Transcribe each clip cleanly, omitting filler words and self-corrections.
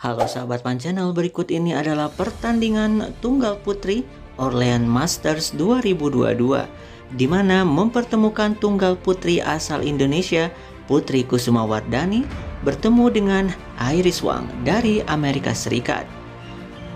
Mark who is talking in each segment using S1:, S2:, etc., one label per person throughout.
S1: Halo sahabat Pan Channel, berikut ini adalah pertandingan tunggal putri Orleans Masters 2022 di mana mempertemukan tunggal putri asal Indonesia Putri Kusumawardhani bertemu dengan Iris Wang dari Amerika Serikat.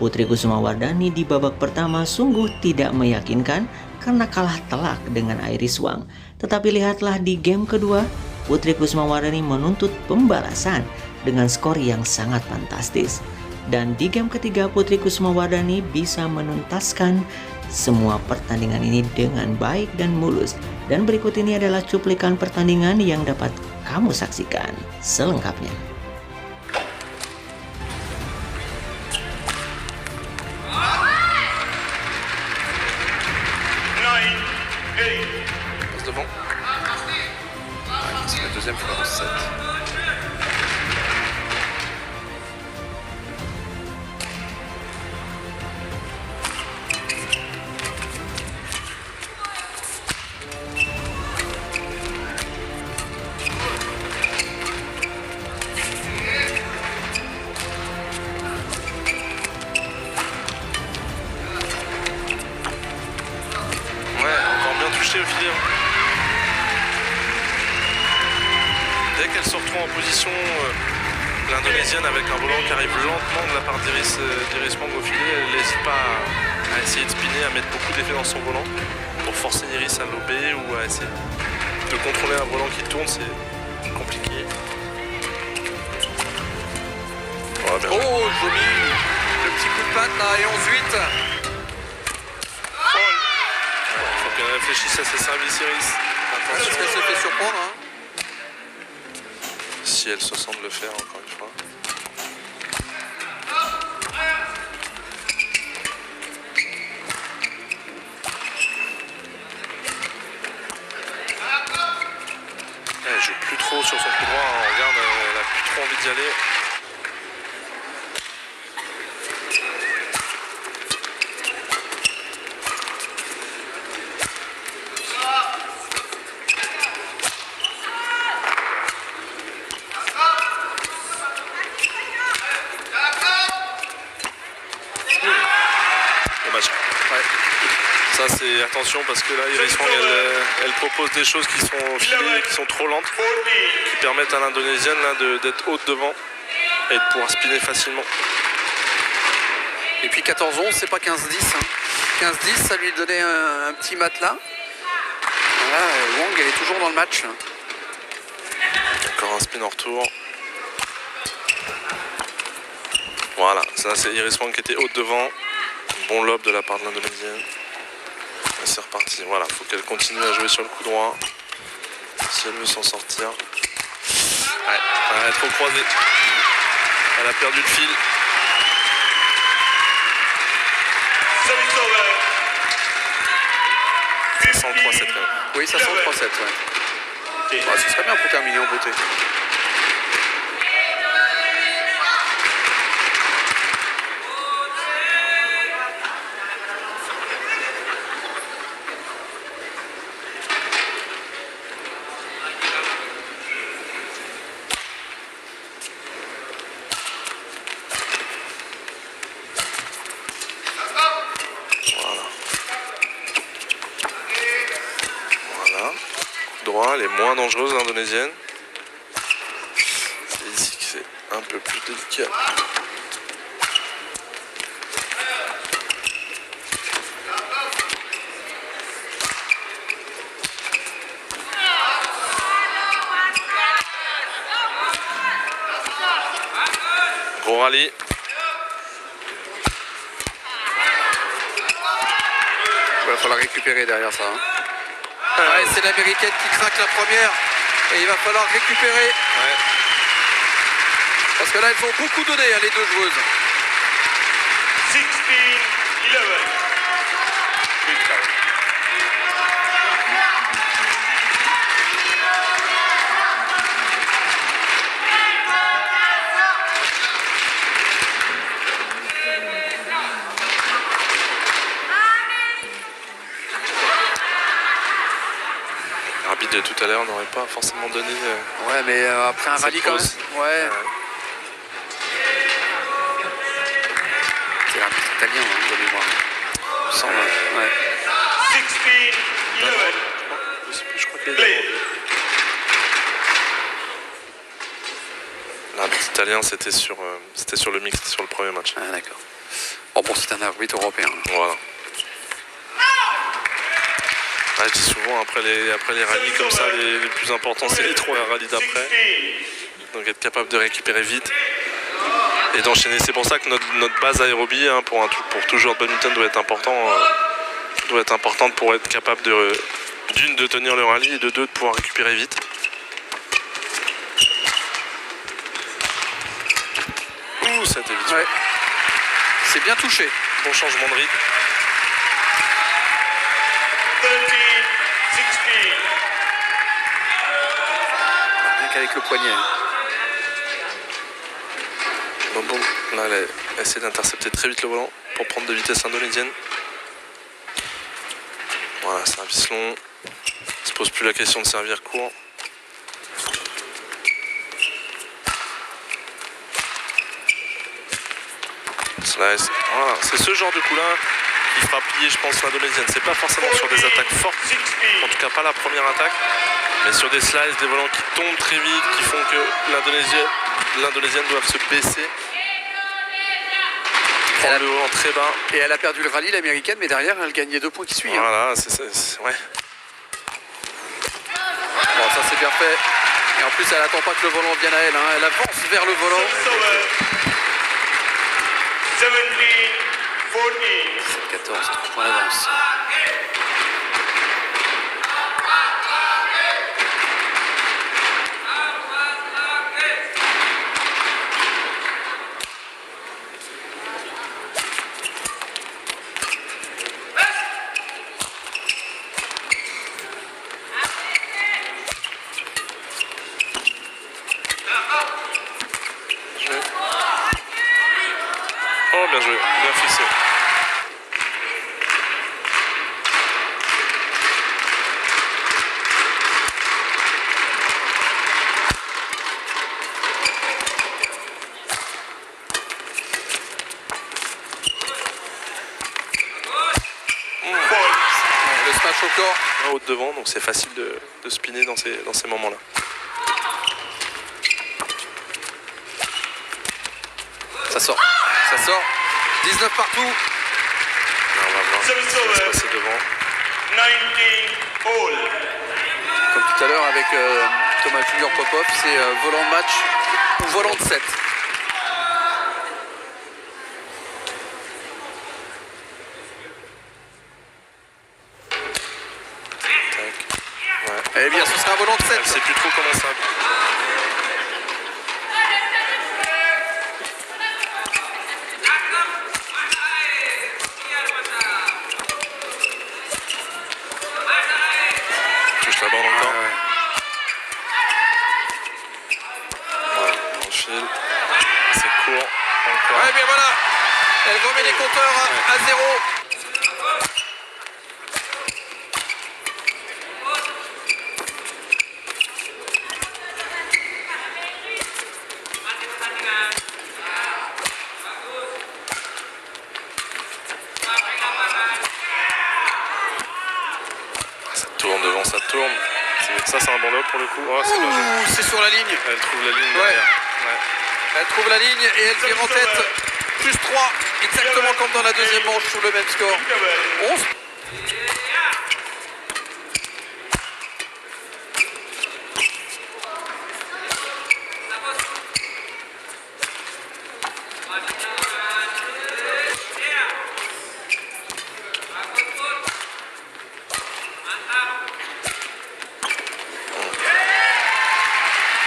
S1: Putri Kusumawardhani di babak pertama sungguh tidak meyakinkan karena kalah telak dengan Iris Wang. Tetapi lihatlah di game kedua, Putri Kusumawardhani menuntut pembalasan dengan skor yang sangat fantastis. Dan di game ketiga, Putri Kusumawardhani bisa menuntaskan semua pertandingan ini dengan baik dan mulus. Dan berikut ini adalah cuplikan pertandingan yang dapat kamu saksikan selengkapnya.
S2: Devant. C'est la deuxième fois dans ce set. Au filet. Dès qu'elle se retrouve en position, l'Indonésienne avec un volant qui arrive lentement de la part d'Iris Wang au filet, elle n'hésite pas à essayer de spinner, à mettre beaucoup d'effet dans son volant pour forcer Iris à lober ou à essayer de contrôler un volant qui tourne, c'est compliqué. Voilà, bien.
S3: Oh, joli! Le petit coup de patte là, et 11-8.
S2: Elle réfléchisse à ses services, Iris.
S3: Attention. Est-ce qu'elle se fait surprendre hein?
S2: Si elle se sent de le faire, encore une fois. Elle joue plus trop sur son coup droit. On regarde, elle n'a plus trop envie d'y aller. Ça c'est attention parce que là Iris Wang elle propose des choses qui sont filées, qui sont trop lentes, qui permettent à l'Indonésienne d'être haute devant et de pouvoir spinner facilement.
S3: Et puis 14-11 c'est pas 15-10 hein. 15-10 ça lui donnait un petit matelas. Voilà, Wang elle est toujours dans le match.
S2: Encore un spin en retour. Voilà, ça c'est Iris Wang qui était haute devant. Bon lob de la part de l'Indonésienne. C'est reparti, voilà, faut qu'elle continue à jouer sur le coup droit si elle veut s'en sortir. Ouais, elle est trop croisée. Elle a perdu le fil. Ça sent le 3-7 quand même.
S3: Oui, ça sent le 3-7, ouais. Ouais, ce serait bien pour terminer en beauté.
S2: Elle est moins dangereuse l'Indonésienne. C'est ici que c'est un peu plus délicat. Gros rallye.
S3: Il va falloir récupérer derrière ça. Hein. Ouais, c'est l'américaine qui craque la première et il va falloir récupérer.
S2: Ouais.
S3: Parce que là, elles ont beaucoup donné, hein, les deux joueuses.
S4: 16-11.
S2: L'arbitre de tout à l'heure n'aurait pas forcément donné.
S3: Ouais, mais après un rallye quand même. Ouais. italien hein, de mémoire. Il me semble, ouais.
S2: 16-11. Je crois qu'il est l'arbitre italien, c'était sur le mix, sur le premier match.
S3: Ah, d'accord. Oh bon, c'est un arbitre européen.
S2: Voilà. Ouais, je dis souvent, après les rallyes comme ça, les plus importants, c'est les 3 rallyes d'après. Donc être capable de récupérer vite et d'enchaîner. C'est pour ça que notre base aérobie hein, pour tout joueur de badminton doit être importante pour être capable d'une de tenir le rallye et de deux de pouvoir récupérer vite. Ouh, ça a été vite.
S3: Ouais. C'est bien touché.
S2: Bon changement de rythme.
S4: 13-16.
S3: Rien qu'avec le poignet.
S2: Bon, là, elle a essayé d'intercepter très vite le volant pour prendre de vitesse indonésienne. Voilà, service long. Il se pose plus la question de servir court. Slice. Voilà, c'est ce genre de coup-là qui fera plier, je pense, l'indonésienne. C'est pas forcément sur des attaques fortes, en tout cas pas la première attaque, mais sur des slices, des volants qui tombent très vite, qui font que l'indonésienne doit se baisser. Prendre le volant très bas.
S3: Et elle a perdu le rallye, l'américaine, mais derrière, elle gagnait 2 points qui suivent.
S2: Voilà, ouais.
S3: Bon, ça c'est bien fait. Et en plus, elle attend pas que le volant vienne à elle. Hein. Elle avance vers le volant.
S4: 17-14.
S3: 14, 3 points d'avance.
S2: Oh, bien joué, bien fixé.
S3: Le smash au corps.
S2: En haut de devant, donc c'est facile de spinner dans ces moments-là.
S3: Ça sort. Ça sort. 19 partout.
S2: Là, on va voir ce qui va se passer devant.
S4: 19 all.
S3: Comme tout à l'heure avec Thomas Junior Popov, c'est volant de match ou volant de 7.
S2: Ouais.
S3: Eh bien, ce sera un volant de 7.
S2: Elle sait plus trop comment ça. Touche la bande encore. Voilà, on file. C'est court. Encore.
S3: Ouais, bien voilà. Elle remet les compteurs à 0.
S2: Ça tourne devant, ça tourne. Ça, c'est un bon lob pour le coup. Oh, c'est bien joué.
S3: Ouh, c'est sur la ligne.
S2: Elle trouve la ligne
S3: Ouais.
S2: derrière. Ouais.
S3: Elle trouve la ligne et elle tire en tête. Plus 3, exactement comme dans la deuxième manche sur le même score. 11.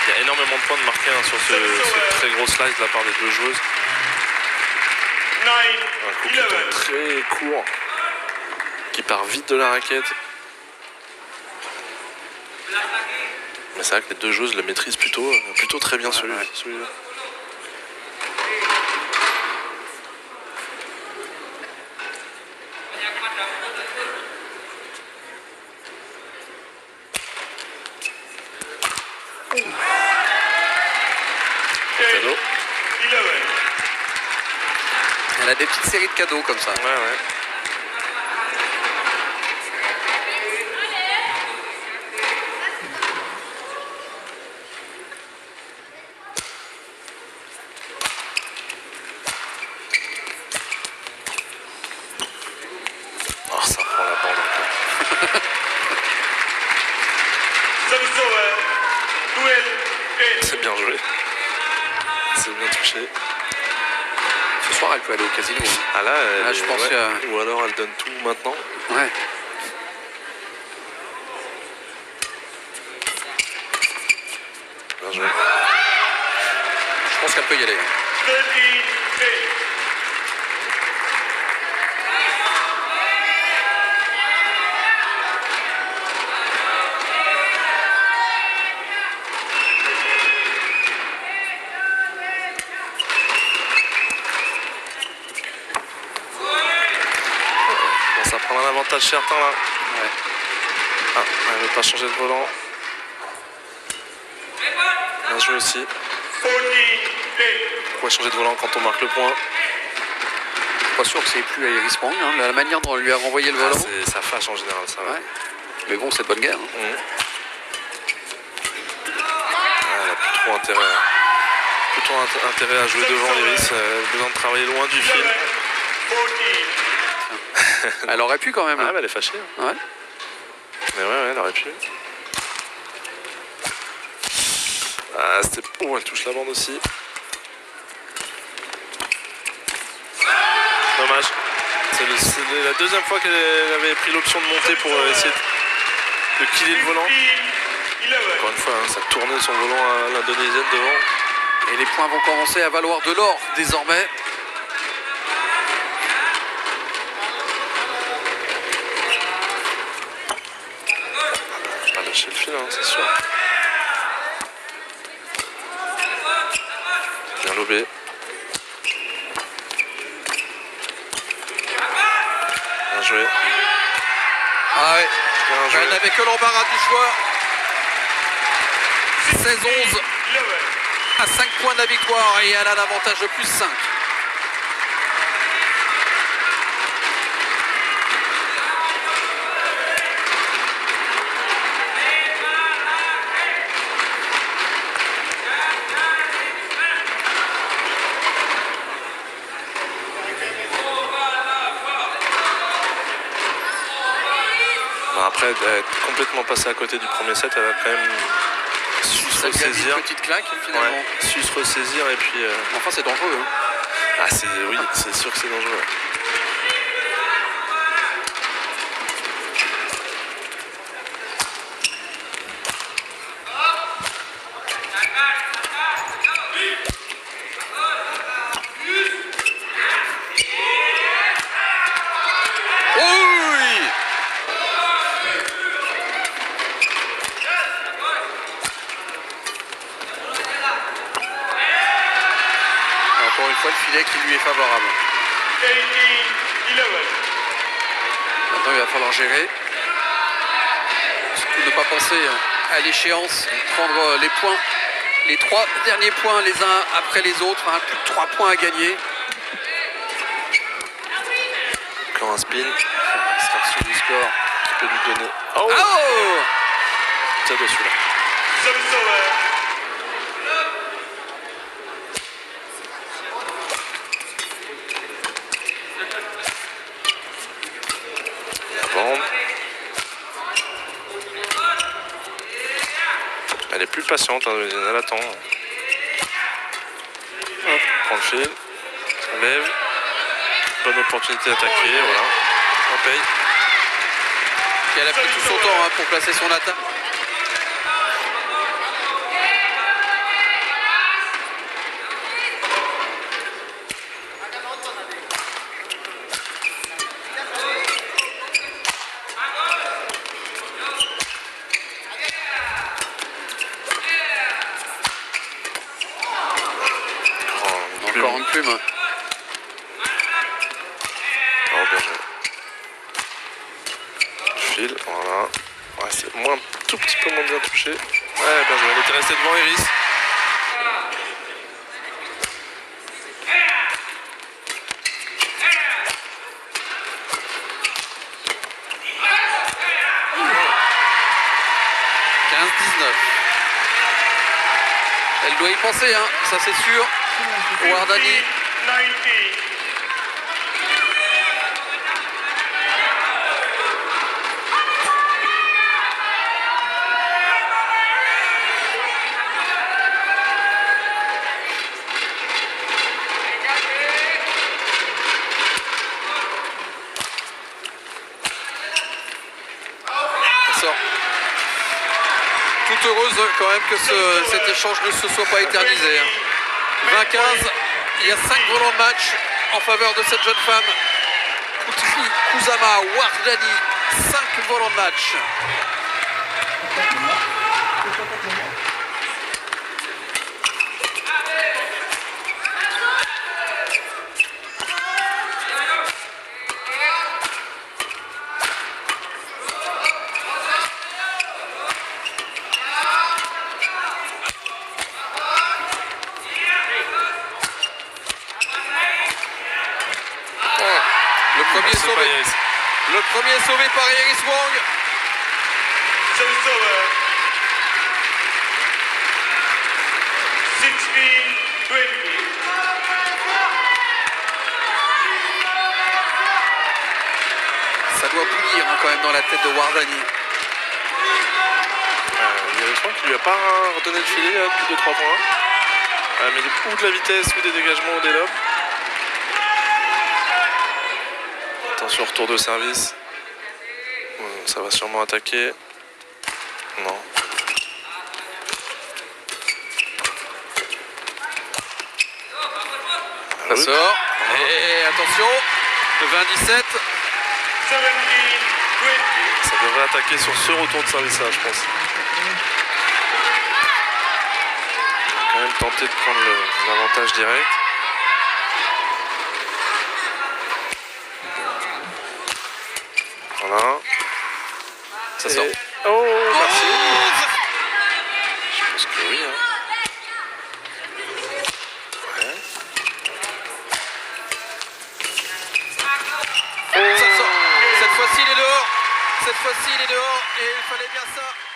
S2: Il y a énormément de points de marqués hein, sur ce très gros slice de la part des deux joueuses. Un coup qui tombe très court, qui part vite de la raquette. Mais c'est vrai que les deux joueuses le maîtrisent plutôt très bien celui-là.
S3: Elle Elle a des petites séries de cadeaux comme ça.
S2: Ouais, ouais. Oh, ça prend la bande encore.
S4: Service over. Duel 10.
S2: C'est bien joué. C'est bien touché.
S3: Ce soir, elle peut aller au casino. Hein.
S2: Ah là, elle
S3: je
S2: est-
S3: pense
S2: ouais.
S3: que-
S2: Ou alors elle donne tout maintenant.
S3: Ouais.
S2: Bien joué.
S3: Je pense qu'elle peut y aller.
S4: 13 10.
S2: Bon, ça prend un avantage certain là.
S3: Ouais.
S2: Ah, elle veut pas changer de volant. Bien joué aussi.
S4: 14 10.
S2: Pourquoi changer de volant quand on marque le point?
S3: Je suis pas sûr que c'est plus à Iris Wang, hein, la manière dont on lui a renvoyé le
S2: Ah,
S3: volant.
S2: ça fâche en général, ça. Ouais.
S3: Ouais. Mais bon, c'est de bonne guerre. Hein.
S2: Mhm. Ah, elle a plus trop intérêt. Plutôt intérêt à jouer devant Iris. Elle a besoin de travailler loin du fil.
S4: 14.
S3: Elle aurait pu quand même.
S2: Ah,
S3: hein.
S2: mais elle est fâchée. Hein.
S3: Ouais.
S2: Mais ouais, elle aurait pu. Ah, c'était. Oh, elle touche la bande aussi. Dommage. C'est la deuxième fois qu'elle avait pris l'option de monter pour essayer de killer le volant.
S4: 15 11.
S2: Encore une fois, hein, ça tournait son volant à l'indonésienne devant.
S3: Et les points vont commencer à valoir de l'or désormais.
S2: Pas lâcher le fil, hein, c'est sûr. Bien lobé. Bien joué.
S3: Ah ouais.
S2: Bien joué.
S3: Elle n'avait que l'embarras du choix. 16-11
S4: 11.
S3: à 5 points de la victoire et elle a l'avantage de plus 5.
S2: Bon, après, être complètement passé à côté du premier set, elle a quand même su se
S3: Ça lui a mis
S2: ressaisir.
S3: une petite claque finalement.
S2: Ouais, su se ressaisir et puis.
S3: Enfin, c'est dangereux. Hein.
S2: Ah, oui, c'est sûr que c'est dangereux. Ouais.
S3: Oui. Et encore une fois, le filet qui lui est favorable.
S4: 18 11.
S3: Maintenant, il va falloir gérer. Surtout ne pas penser à l'échéance, prendre les points, les 3 derniers points les uns après les autres. Hein, plus de 3 points à gagner.
S2: Encore un spin
S3: Extension du score.
S2: qui peut lui donner. Oh,
S3: Oh.
S2: ça doit celui-là.
S4: Service over.
S2: La bande. Elle est plus patiente, hein, elle attend. Hop, prend le fil, ça lève. Bonne opportunité d'attaquer, voilà. On paye.
S3: Et elle a pris tout son temps hein, pour placer son attaque.
S2: Oh, une plume.
S3: Encore une plume.
S2: Oh, bien joué. Fil, voilà. Ouais, c'est un tout petit peu moins bien touché. Ouais, bien joué. Elle était restée devant Iris.
S3: doit y penser, hein, ça c'est sûr. Wardani.
S4: 19.
S3: Ça sort. Tout heureuse quand même que cet échange ne se soit pas éternisé. 20-15, il y a 5 volants de match en faveur de cette jeune femme. Poutri, Kusama, Wardani, 5 volants de match. Le premier
S2: C'est pas
S3: sauvé.
S2: Iris.
S3: Le premier sauvé par Iris Wang.
S4: Service over. 16-20.
S3: Ça doit bouillir hein, quand même dans la tête de Wardani.
S2: Iris Wang qui lui a pas redonné le filet là, depuis 2-3 points. Mais ou de la vitesse ou des dégagements ou des lobes. Attention, retour de service. Ça va sûrement attaquer. Non.
S3: Ça sort. Et attention, le 27.
S4: 17-20.
S2: Ça devrait attaquer sur ce retour de service là, je pense. On va quand même tenter de prendre l'avantage direct. Voilà.
S3: Ça sort.
S2: Oh, merci.
S3: Oh,
S2: Je pense que oui. Hein. Ouais.
S3: ça sort. Cette fois-ci il est dehors. Cette fois-ci il est dehors et il fallait bien ça.